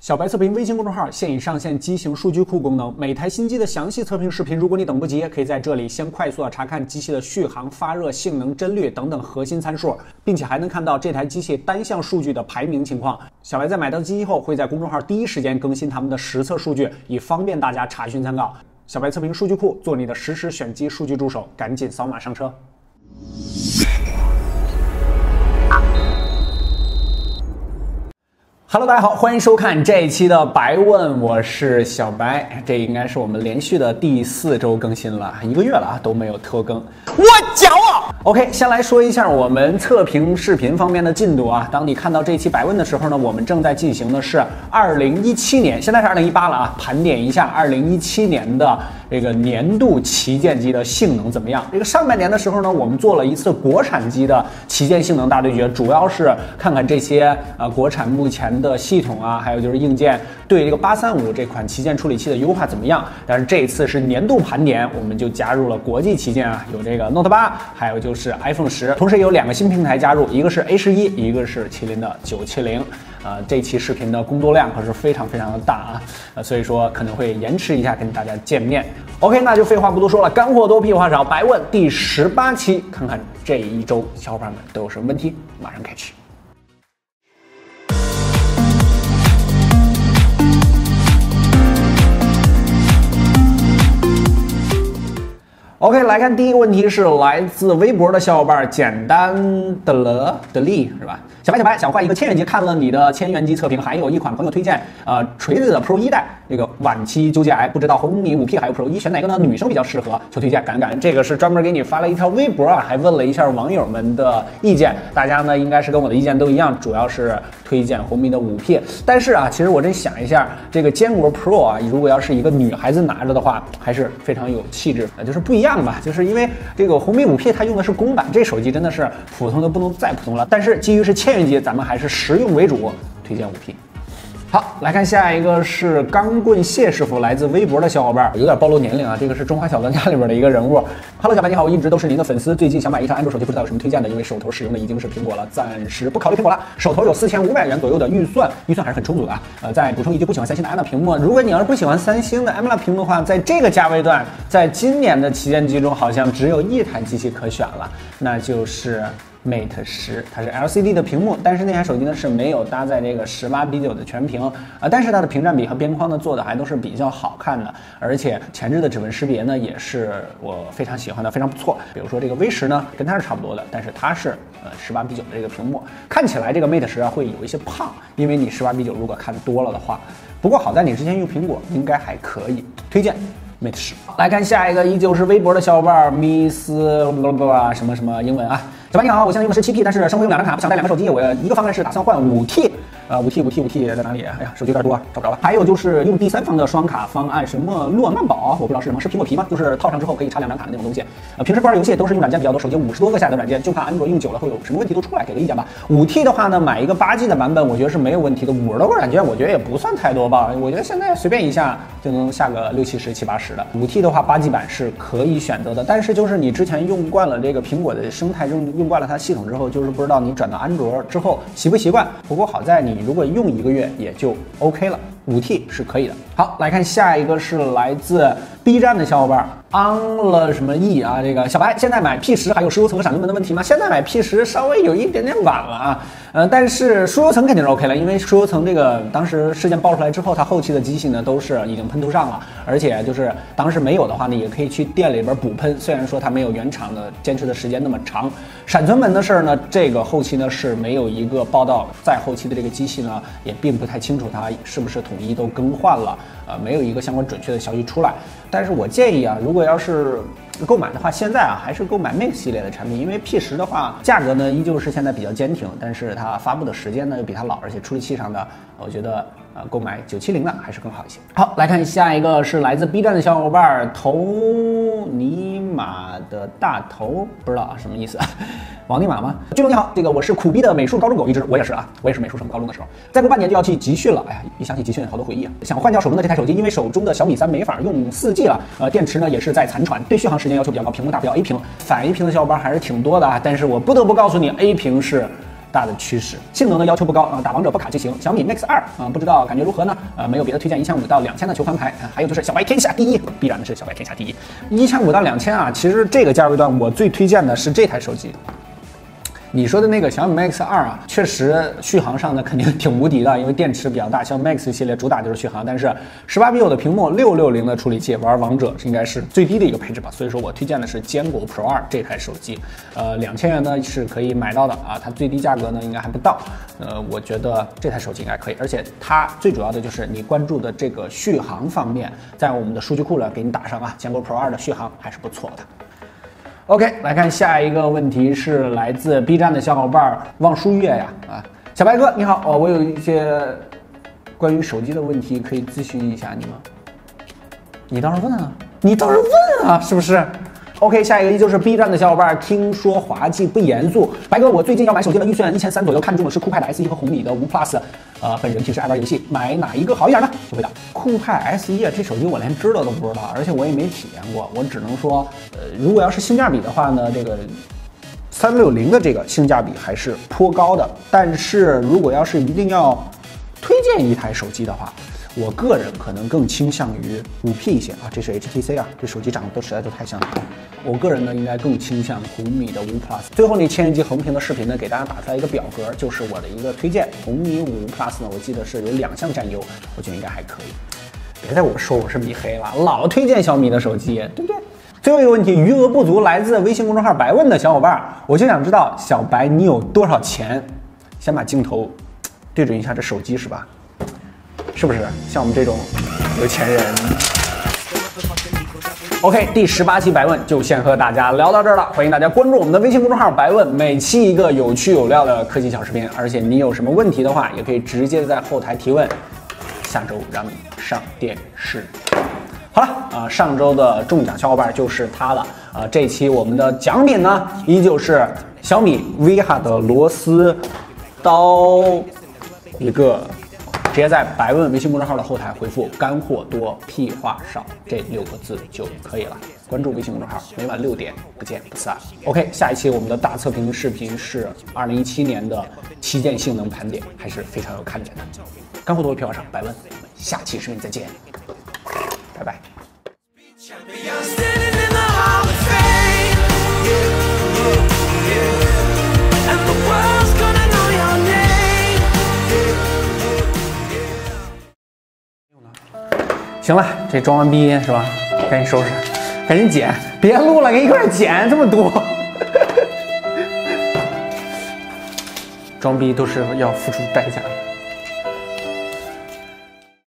小白测评微信公众号现已上线机型数据库功能，每台新机的详细测评视频，如果你等不及，可以在这里先快速查看机器的续航、发热、性能、帧率等等核心参数，并且还能看到这台机器单项数据的排名情况。小白在买到机器后，会在公众号第一时间更新他们的实测数据，以方便大家查询参考。小白测评数据库，做你的实时选机数据助手，赶紧扫码上车。Hello， 大家好，欢迎收看这一期的白问，我是小白。这应该是我们连续的第4周更新了，1个月了啊，都没有拖更，我骄傲。OK， 先来说一下我们测评视频方面的进度啊。当你看到这期白问的时候呢，我们正在进行的是2017年，现在是2018了啊，盘点一下2017年的这个年度旗舰机的性能怎么样。这个上半年的时候呢，我们做了一次国产机的旗舰性能大对决，主要是看看这些国产目前的系统啊，还有就是硬件对这个835这款旗舰处理器的优化怎么样。但是这一次是年度盘点，我们就加入了国际旗舰啊，有这个 Note 8，还有就是 iPhone 10，同时也有2个新平台加入，一个是 A11，一个是麒麟的970。这期视频的工作量可是非常的大啊，所以说可能会延迟一下跟大家见面。OK， 那就废话不多说了，干货多屁话少，白问第18期，看看这一周小伙伴们都有什么问题，马上开始。OK， 来看第一个问题是来自微博的小伙伴简单的力是吧？小白想换一个千元机，看了你的千元机测评，还有一款朋友推荐锤子的 Pro 1代这个晚期纠结癌，不知道红米5P 还有 Pro 1选哪个呢？女生比较适合，求推荐，感恩。这个是专门给你发了一条微博啊，还问了一下网友们的意见，大家呢应该是跟我的意见都一样，主要是推荐红米的5P。但是啊，其实我真想一下，这个坚果 Pro 啊，如果要是一个女孩子拿着的话，还是非常有气质，就是不一样吧。就是因为这个红米5P 它用的是公版，这手机真的是普通的不能再普通了。但是基于是千元机，咱们还是实用为主，推荐5P。好，来看下一个是钢棍谢师傅，来自微博的小伙伴，有点暴露年龄啊，这个是中华小当家里边的一个人物。Hello， 小白你好，我一直都是您的粉丝，最近想买一台安卓手机，不知道有什么推荐的，因为手头使用的已经是苹果了，暂时不考虑苹果了，手头有4500元左右的预算还是很充足的啊。再补充一句，不喜欢三星的 AMOLED 屏幕，如果你要是不喜欢三星的 AMOLED 屏幕的话，在这个价位段，在今年的旗舰机中好像只有一台机器可选了，那就是Mate 10，它是 LCD 的屏幕，但是那台手机呢是没有搭载这个18:9的全屏但是它的屏占比和边框呢做的还都是比较好看的，而且前置的指纹识别呢也是我非常喜欢的，非常不错。比如说这个 V10呢跟它是差不多的，但是它是18:9的这个屏幕，看起来这个 Mate 10啊会有一些胖，因为你18:9如果看多了的话，不过好在你之前用苹果应该还可以，推荐Mate 10。来看下一个，依旧是微博的小伙伴 Miss 什么英文啊。小白你好，我现在用的是7P， 但是生活用2张卡，不想带2个手机。我一个方案是打算换5T， 5T 在哪里？哎呀，手机有点多，找不着了。还有就是用第三方的双卡方案，什么诺曼宝，我不知道是什么，是苹果皮吗？就是套上之后可以插2张卡的那种东西。平时玩游戏都是用软件比较多，手机50多个下载的软件，就怕安卓用久了会有什么问题都出来，给个意见吧。5T 的话呢，买一个8G 的版本，我觉得是没有问题的。50多个软件，我觉得也不算太多吧。我觉得现在随便一下就能下个60、70、70、80的。5T 的话，8G 版是可以选择的，但是就是你之前用惯了这个苹果的生态，用惯了它系统之后，就是不知道你转到安卓之后习不习惯。不过好在你如果用1个月也就 OK 了，5T 是可以的。好，来看下一个是来自 B 站的小伙伴，on 了什么 E 啊？这个小白现在买 P10还有输入层和闪存门的问题吗？现在买 P10稍微有一点点晚了啊。但是输入层肯定是 OK 了，因为输入层这个当时事件爆出来之后，它后期的机器呢都是已经喷涂上了，而且就是当时没有的话呢，也可以去店里边补喷。虽然说它没有原厂的坚持的时间那么长。闪存门的事儿呢，这个后期呢是没有一个报道，在后期的这个机器呢也并不太清楚它是不是统一都更换了，没有一个相关准确的消息出来。但是我建议啊，如果要是购买的话，现在啊还是购买 Max 系列的产品，因为 P10的话价格呢依旧是现在比较坚挺，但是它发布的时间呢又比它老，而且处理器上的我觉得购买970的还是更好一些。好，来看下一个是来自 B 站的小伙伴头尼玛的大头，不知道什么意思王尼玛吗？军龙你好，这个我是苦逼的美术高中狗，一直我也是啊，我也是美术生高中的时候，再过半年就要去集训了，哎呀，一想起集训好多回忆啊。想换掉手中的这台手机，因为手中的小米3没法用4G 了，电池呢也是在残传，对续航时间要求比较高，屏幕大不了 A 屏，反 A 屏的小伙伴还是挺多的啊。但是我不得不告诉你 ，A 屏是大的趋势。性能呢要求不高啊，打王者不卡就行。小米 Mix 2啊，不知道感觉如何呢？没有别的推荐，1500到2000的球环牌，还有就是小白天下第一，必然的是小白天下第一。1500到2000啊，其实这个价位段我最推荐的是这台手机。你说的那个小米 Mix 2啊，确实续航上呢肯定挺无敌的，因为电池比较大。小米 Max 系列主打就是续航，但是18比9的屏幕，660的处理器，玩王者应该是最低的一个配置吧。所以说我推荐的是坚果 Pro 2这台手机，2000元呢是可以买到的啊，它最低价格呢应该还不到。我觉得这台手机应该可以，而且它最主要的就是你关注的这个续航方面，在我们的数据库呢给你打上啊，坚果 Pro 2的续航还是不错的。OK， 来看下一个问题是来自 B 站的小伙伴望舒月呀小白哥你好我有一些关于手机的问题可以咨询一下你吗？你倒是问啊，你倒是问啊，是不是 ？OK， 下一个依旧是 B 站的小伙伴，听说滑稽不严肃。白哥，我最近要买手机了，预算1300左右，看中的是酷派的 SE 和红米的5 Plus。本人平时爱玩游戏，买哪一个好一点呢？就回答酷派 SE 这手机我连知道都不知道，而且我也没体验过，我只能说，如果要是性价比的话呢，这个360的这个性价比还是颇高的。但是如果要是一定要推荐一台手机的话，我个人可能更倾向于5P 一些啊，这是 HTC 啊，这手机长得都实在都太像了。我个人呢应该更倾向红米的5 Plus。最后那1000G横屏的视频呢，给大家打出来一个表格，就是我的一个推荐。红米5 Plus 呢，我记得是有2项占优，我觉得应该还可以。别再我说我是米黑了，老推荐小米的手机，对不对？最后一个问题，余额不足，来自微信公众号白问的小伙伴，我就想知道小白你有多少钱？先把镜头对准一下这手机是吧？是不是像我们这种有钱人 ？OK， 第18期白问就先和大家聊到这儿了，欢迎大家关注我们的微信公众号白问，每期一个有趣有料的科技小视频，而且你有什么问题的话，也可以直接在后台提问，下周让你上电视。好了上周的中奖小伙伴就是他了这期我们的奖品呢，依旧是小米 Viha 的螺丝刀一个。直接在白问微信公众号的后台回复“干货多，屁话少”这6个字就可以了。关注微信公众号，每晚6点不见不散。OK， 下一期我们的大测评视频是2017年的旗舰性能盘点，还是非常有看点的。干货多，屁话少，白问，我们下期视频再见，拜拜。行了，这装完逼是吧？赶紧收拾，赶紧剪，别录了，跟一块儿剪，这么多。装逼都是要付出代价的。